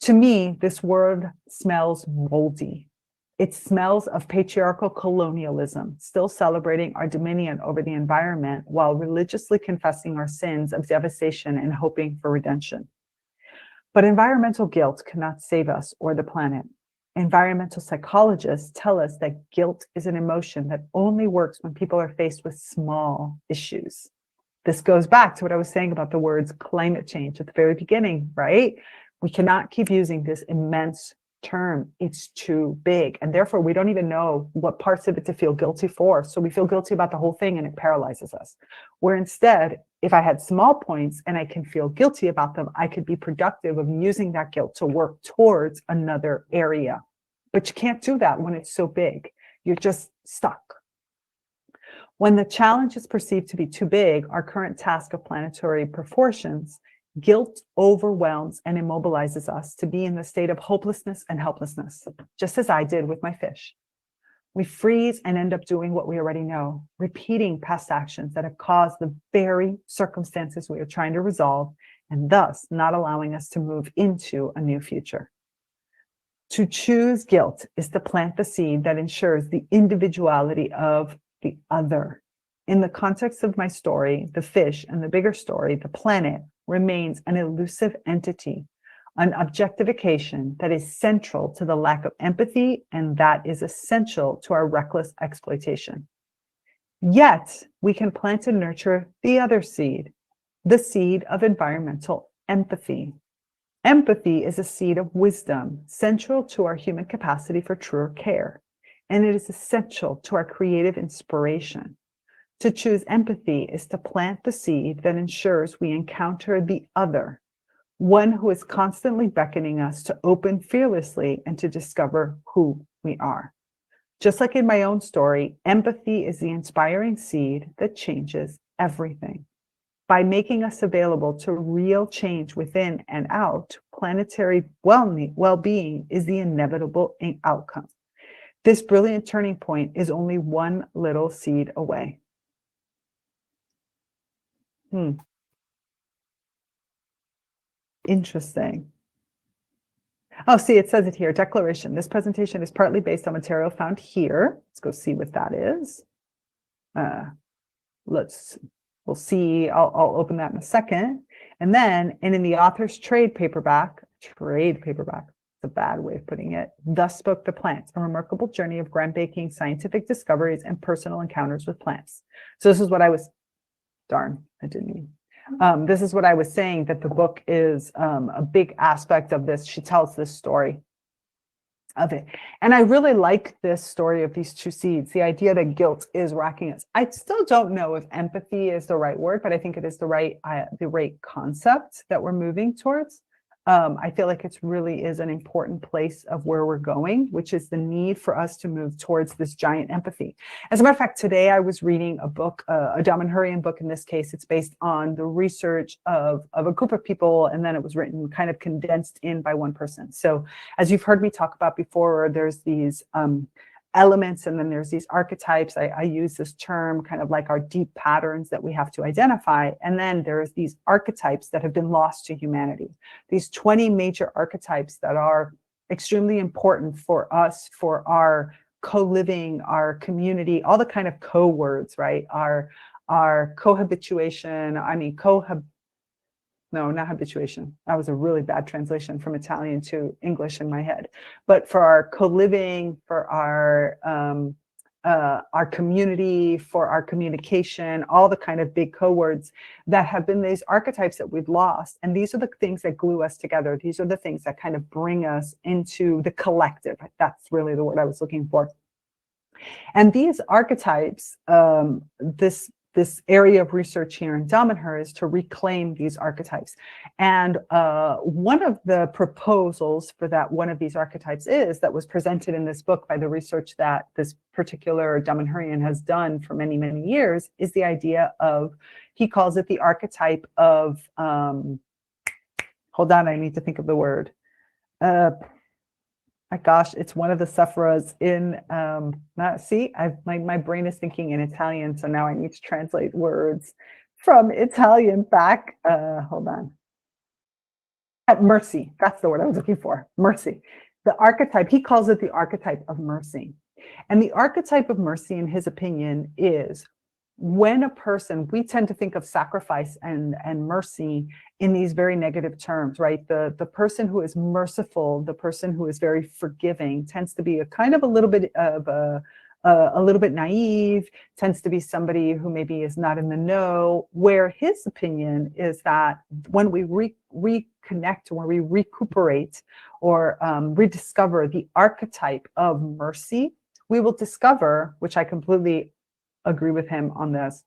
To me, this word smells moldy. It smells of patriarchal colonialism, still celebrating our dominion over the environment while religiously confessing our sins of devastation and hoping for redemption. But environmental guilt cannot save us or the planet. Environmental psychologists tell us that guilt is an emotion that only works when people are faced with small issues. This goes back to what I was saying about the words climate change at the very beginning, right? We cannot keep using this immense term. It's too big. And therefore, we don't even know what parts of it to feel guilty for. So we feel guilty about the whole thing and it paralyzes us. Where instead, if I had small points and I can feel guilty about them, I could be productive of using that guilt to work towards another area. But you can't do that when it's so big. You're just stuck. When the challenge is perceived to be too big, our current task of planetary proportions, guilt overwhelms and immobilizes us to be in the state of hopelessness and helplessness, just as I did with my fish. We freeze and end up doing what we already know, repeating past actions that have caused the very circumstances we are trying to resolve, and thus not allowing us to move into a new future. To choose guilt is to plant the seed that ensures the individuality of the other. In the context of my story, the fish, and the bigger story, the planet, remains an elusive entity, an objectification that is central to the lack of empathy and that is essential to our reckless exploitation. Yet, we can plant and nurture the other seed, the seed of environmental empathy. Empathy is a seed of wisdom, central to our human capacity for truer care, and it is essential to our creative inspiration. To choose empathy is to plant the seed that ensures we encounter the other, one who is constantly beckoning us to open fearlessly and to discover who we are. Just like in my own story, empathy is the inspiring seed that changes everything. By making us available to real change within and out, planetary well-being is the inevitable outcome. This brilliant turning point is only one little seed away. Interesting. Oh, see, it says it here. Declaration. This presentation is partly based on material found here. Let's go see what that is. We'll see. I'll open that in a second. And then, in the author's trade paperback, it's a bad way of putting it, Thus Spoke the Plants, a remarkable journey of groundbreaking scientific discoveries and personal encounters with plants. So this is what I was, this is what I was saying, that the book is a big aspect of this. She tells this story of it. And I really like this story of these two seeds, the idea that guilt is racking us. I still don't know if empathy is the right word, but I think it is the right concept that we're moving towards. I feel like it really is an important place of where we're going, which is the need for us to move towards this giant empathy. As a matter of fact, today I was reading a book, a Damanhurian book in this case. It's based on the research of a group of people, and then it was written kind of condensed in by one person. So as you've heard me talk about before, there's these elements, and then there's these archetypes. I use this term kind of like our deep patterns that we have to identify. And then there's these archetypes that have been lost to humanity. These 20 major archetypes that are extremely important for us, for our co-living, our community, all the kind of co-words, right? Our cohabituation, no, not habituation. That was a really bad translation from Italian to English in my head. But for our co-living, for our community, for our communication, all the kind of big co-words that have been these archetypes that we've lost. And these are the things that glue us together. These are the things that kind of bring us into the collective. That's really the word I was looking for. And these archetypes, this area of research here in Damanhur is to reclaim these archetypes. And one of the proposals for that one of these archetypes that was presented in this book by the research that this particular Damanhurian has done for many, many years, is the idea of, he calls it the archetype of, hold on, I need to think of the word. My gosh, it's one of the sufferers in, my brain is thinking in Italian, so now I need to translate words from Italian back. Hold on. Mercy, that's the word I was looking for, mercy. The archetype, he calls it the archetype of mercy. And the archetype of mercy, in his opinion, is when a person, we tend to think of sacrifice and mercy in these very negative terms, right? The person who is merciful, the person who is very forgiving, tends to be a kind of a little bit of a little bit naive, tends to be somebody who maybe is not in the know, where his opinion is that when we reconnect, when we recuperate or rediscover the archetype of mercy, we will discover, which I completely agree with him on this,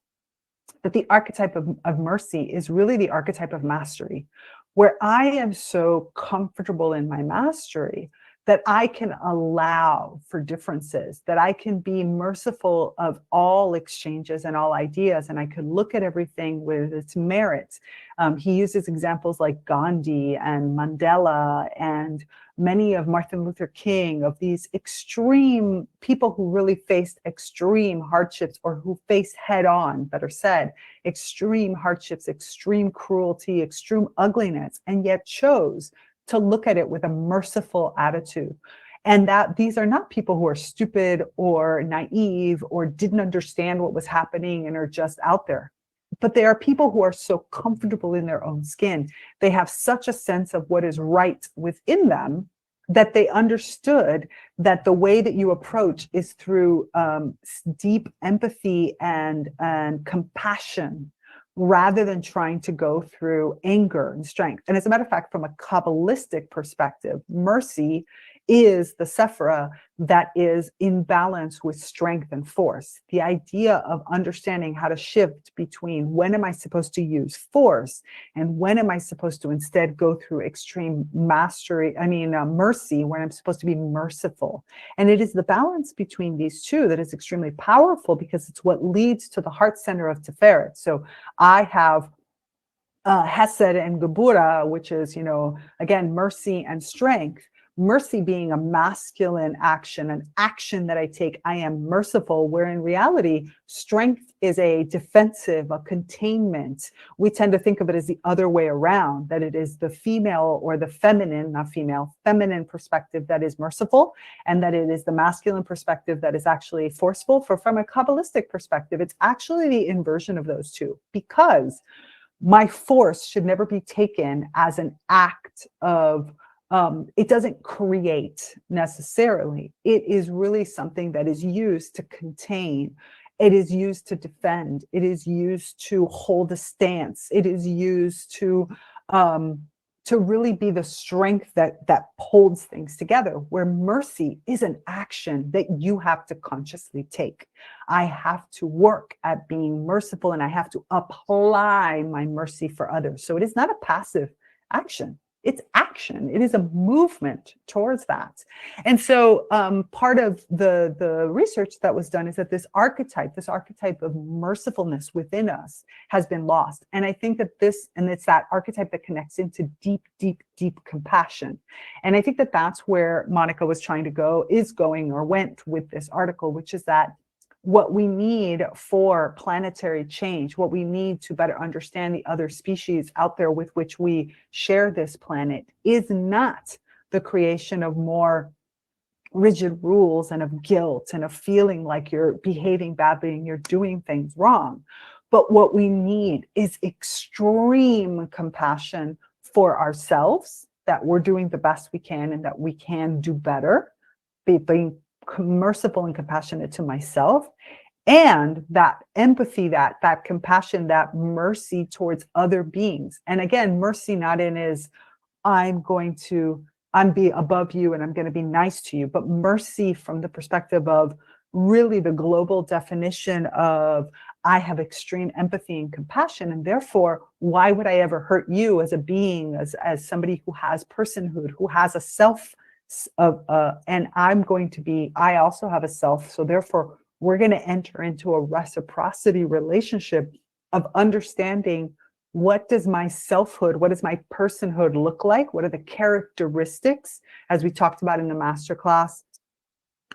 that the archetype of mercy is really the archetype of mastery, where I am so comfortable in my mastery that I can allow for differences, that I can be merciful of all exchanges and all ideas, and I can look at everything with its merits. He uses examples like Gandhi and Mandela and many of Martin Luther King, of these extreme people who really faced extreme hardships, or who faced head on, better said, extreme hardships, extreme cruelty, extreme ugliness, and yet chose to look at it with a merciful attitude. And that these are not people who are stupid or naive or didn't understand what was happening and are just out there. But they are people who are so comfortable in their own skin. They have such a sense of what is right within them that they understood that the way that you approach is through deep empathy and compassion, rather than trying to go through anger and strength. And as a matter of fact, from a Kabbalistic perspective, mercy is the sephira that is in balance with strength and force. The idea of understanding how to shift between when am I supposed to use force and when am I supposed to instead go through extreme mercy, when I'm supposed to be merciful. And it is the balance between these two that is extremely powerful, because it's what leads to the heart center of Tiferet. So I have Hesed and Gebura, which is, again, mercy and strength. Mercy being a masculine action, an action that I take, I am merciful, where in reality, strength is a defensive, a containment. We tend to think of it as the other way around, that it is the female or the feminine, not female, feminine perspective that is merciful, and that it is the masculine perspective that is actually forceful. From a Kabbalistic perspective, it's actually the inversion of those two, because my force should never be taken as an act of it doesn't create necessarily. It is really something that is used to contain. It is used to defend. It is used to hold a stance. It is used to really be the strength that holds things together, where mercy is an action that you have to consciously take. I have to work at being merciful, and I have to apply my mercy for others. So it is not a passive action. It's action. It is a movement towards that. And so part of the research that was done is that this archetype of mercifulness within us has been lost. And I think that it's that archetype that connects into deep, deep, deep compassion. And I think that that's where Monica was trying to go, went with this article, which is that what we need for planetary change, what we need to better understand the other species out there with which we share this planet, is not the creation of more rigid rules and of guilt and of feeling like you're behaving badly and you're doing things wrong. But what we need is extreme compassion for ourselves, that we're doing the best we can and that we can do better, being merciful and compassionate to myself, and that empathy, that compassion, that mercy towards other beings. And again, mercy not in is I'm be above you and I'm going to be nice to you, but mercy from the perspective of really the global definition of I have extreme empathy and compassion, and therefore why would I ever hurt you as a being, as somebody who has personhood, who has a self and I also have a self. So therefore, we're going to enter into a reciprocity relationship of understanding, what does my selfhood, what does my personhood look like? What are the characteristics, as we talked about in the masterclass,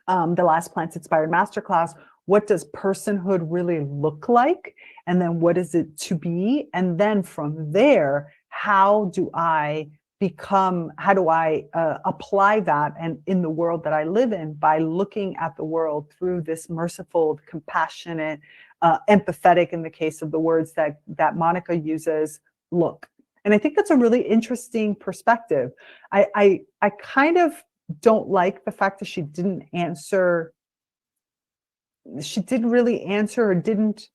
the last Plants Inspired Masterclass? What does personhood really look like? And then what is it to be? And then from there, how do I apply that and in the world that I live in by looking at the world through this merciful, compassionate, empathetic, in the case of the words that Monica uses, look. And I think that's a really interesting perspective. I kind of don't like the fact that she didn't really answer or didn't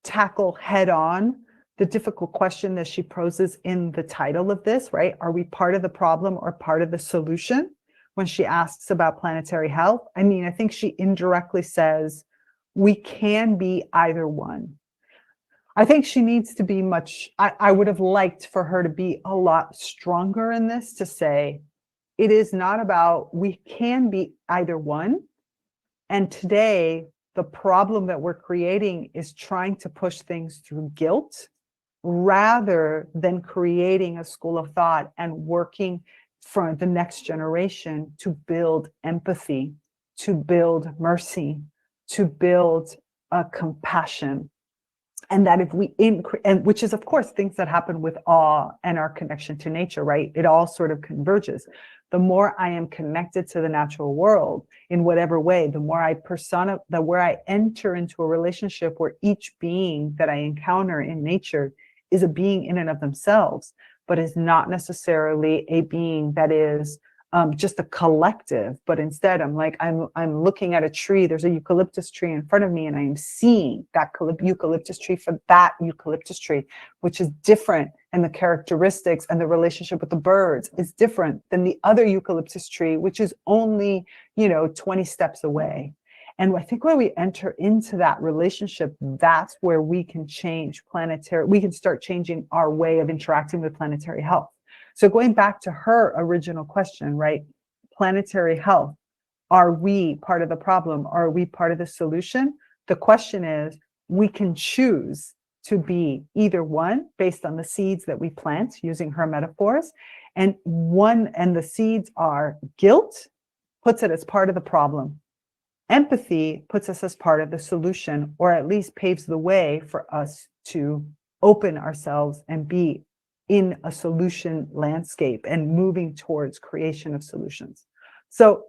tackle head on the difficult question that she poses in the title of this, right? Are we part of the problem or part of the solution? When she asks about planetary health, I mean, I think she indirectly says we can be either one. I think she needs to be I would have liked for her to be a lot stronger in this, to say, it is not about, we can be either one. And today, the problem that we're creating is trying to push things through guilt rather than creating a school of thought and working for the next generation to build empathy, to build mercy, to build compassion. And that if we and which is, of course, things that happen with awe and our connection to nature, right? It all sort of converges. The more I am connected to the natural world in whatever way, the more where I enter into a relationship where each being that I encounter in nature is a being in and of themselves, but is not necessarily a being that is just a collective, but instead I'm looking at a tree. There's a eucalyptus tree in front of me, and I am seeing that eucalyptus tree for that eucalyptus tree, which is different, and the characteristics and the relationship with the birds is different than the other eucalyptus tree, which is only 20 steps away. And I think when we enter into that relationship, that's where we can we can start changing our way of interacting with planetary health. So going back to her original question, right? Planetary health, are we part of the problem? Are we part of the solution? The question is, we can choose to be either one based on the seeds that we plant, using her metaphors. And the seeds are guilt, puts it as part of the problem. Empathy puts us as part of the solution, or at least paves the way for us to open ourselves and be in a solution landscape and moving towards creation of solutions. So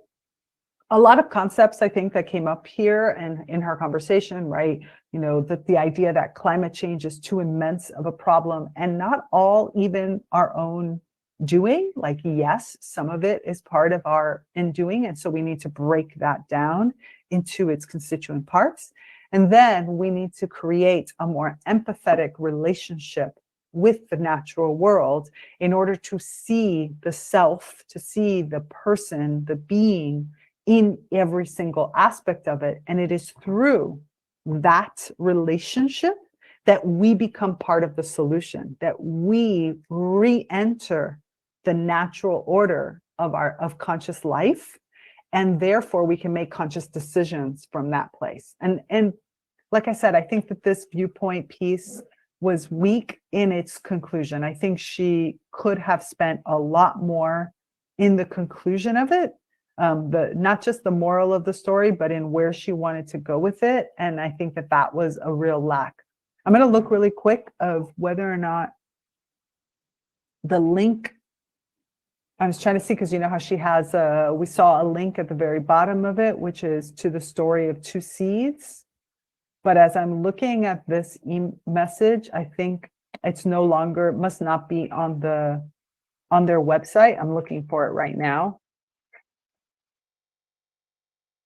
a lot of concepts, I think, that came up here and in her conversation, right? That the idea that climate change is too immense of a problem, and not all even our own doing. Like, yes, some of it is part of our undoing, and so we need to break that down into its constituent parts. And then we need to create a more empathetic relationship with the natural world in order to see the self, to see the person, the being in every single aspect of it. And it is through that relationship that we become part of the solution, that we re-enter the natural order of conscious life, and therefore we can make conscious decisions from that place. And like I said, I think that this viewpoint piece was weak in its conclusion. I think she could have spent a lot more in the conclusion of it, not just the moral of the story, but in where she wanted to go with it. And I think that was a real lack. I'm going to look really quick of whether or not the link, I was trying to see, because you know how she has we saw a link at the very bottom of it, which is to the story of two seeds. But as I'm looking at this message, I think it's no longer, must not be on their website. I'm looking for it right now.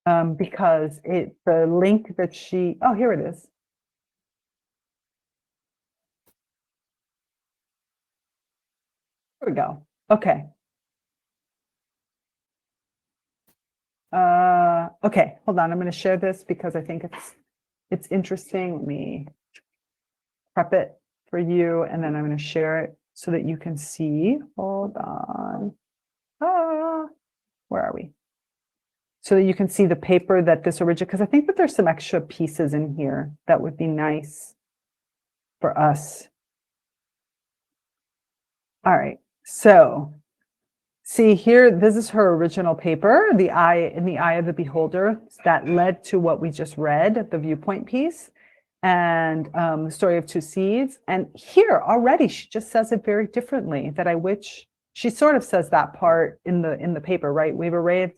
Because the link that oh, here it is. Here we go. Okay. Okay, hold on. I'm going to share this because I think it's interesting. Let me prep it for you, and then I'm going to share it so that you can see. Hold on. Where are we? So that you can see the paper that this originated, because I think that there's some extra pieces in here that would be nice for us. All right, so see here, this is her original paper, In the Eye of the Beholder, that led to what we just read, the viewpoint piece, and the story of two seeds. And here already, she just says it very differently, that I wish she sort of says that part in the paper, right? We've arrived.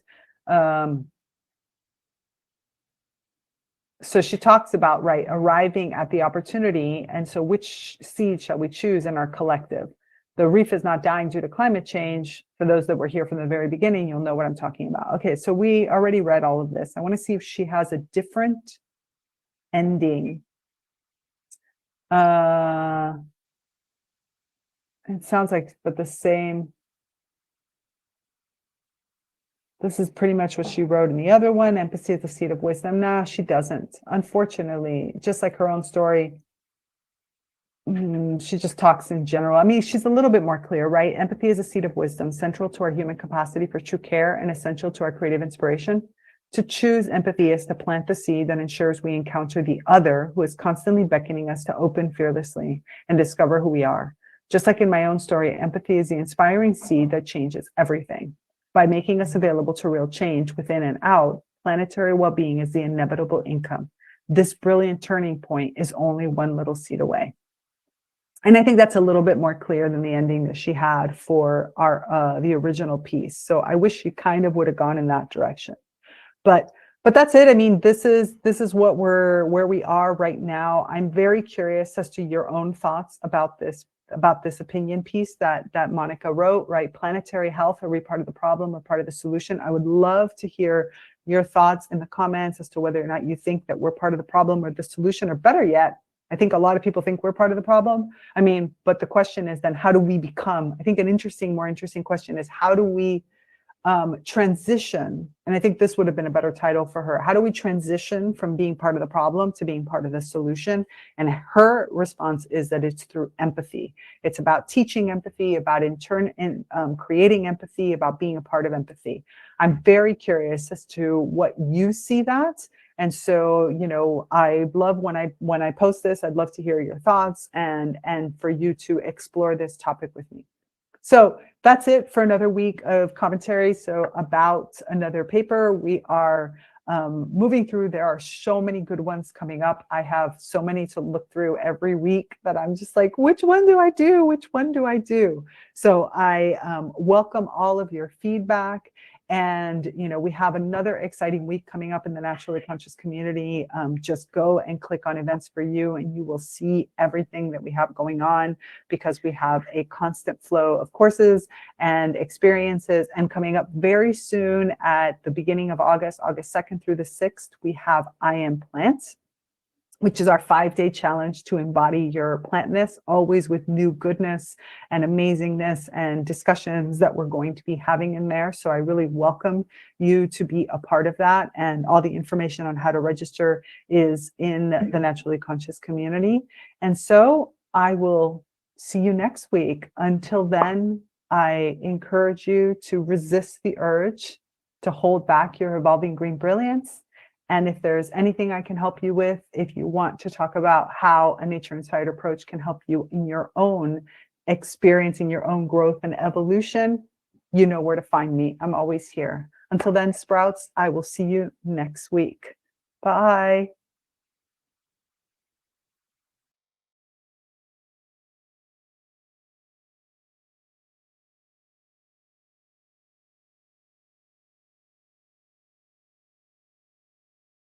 So she talks about, right, arriving at the opportunity. And so which seed shall we choose in our collective? The reef is not dying due to climate change. For those that were here from the very beginning, you'll know what I'm talking about. Okay, so we already read all of this. I want to see if she has a different ending. It sounds like, but the same. This is pretty much what she wrote in the other one. Empathy is the seed of wisdom. Nah, she doesn't. Unfortunately, just like her own story, she just talks in general. I mean, she's a little bit more clear, right? Empathy is a seed of wisdom, central to our human capacity for true care and essential to our creative inspiration. To choose empathy is to plant the seed that ensures we encounter the other who is constantly beckoning us to open fearlessly and discover who we are. Just like in my own story, empathy is the inspiring seed that changes everything. By making us available to real change within and out, planetary well-being is the inevitable income. This brilliant turning point is only one little seed away. And I think that's a little bit more clear than the ending that she had for our the original piece. So I wish she kind of would have gone in that direction. But that's it. I mean, this is what where we are right now. I'm very curious as to your own thoughts about this opinion piece that Monica wrote, right? Planetary health, are we part of the problem or part of the solution? I would love to hear your thoughts in the comments as to whether or not you think that we're part of the problem or the solution, or better yet, I think a lot of people think we're part of the problem. I mean, but the question is then, how do we become? I think an more interesting question is, how do we transition? And I think this would have been a better title for her. How do we transition from being part of the problem to being part of the solution? And her response is that it's through empathy. It's about teaching empathy, about creating empathy, about being a part of empathy. I'm very curious as to what you see that. And so, you know, I love when I post this, I'd love to hear your thoughts and for you to explore this topic with me. So that's it for another week of commentary. So about another paper, we are moving through. There are so many good ones coming up. I have so many to look through every week that I'm just like, which one do I do? Which one do I do? So I welcome all of your feedback. And, you know, we have another exciting week coming up in the Naturally Conscious community. Just go and click on events for you, and you will see everything that we have going on, because we have a constant flow of courses and experiences. And coming up very soon at the beginning of August 2nd through the 6th, we have I Am Plant, which is our 5-day challenge to embody your plantness, always with new goodness and amazingness and discussions that we're going to be having in there. So I really welcome you to be a part of that. And all the information on how to register is in the Naturally Conscious community. And so I will see you next week. Until then, I encourage you to resist the urge to hold back your evolving green brilliance. And if there's anything I can help you with, if you want to talk about how a nature-inspired approach can help you in your own experience, in your own growth and evolution, you know where to find me. I'm always here. Until then, Sprouts, I will see you next week. Bye.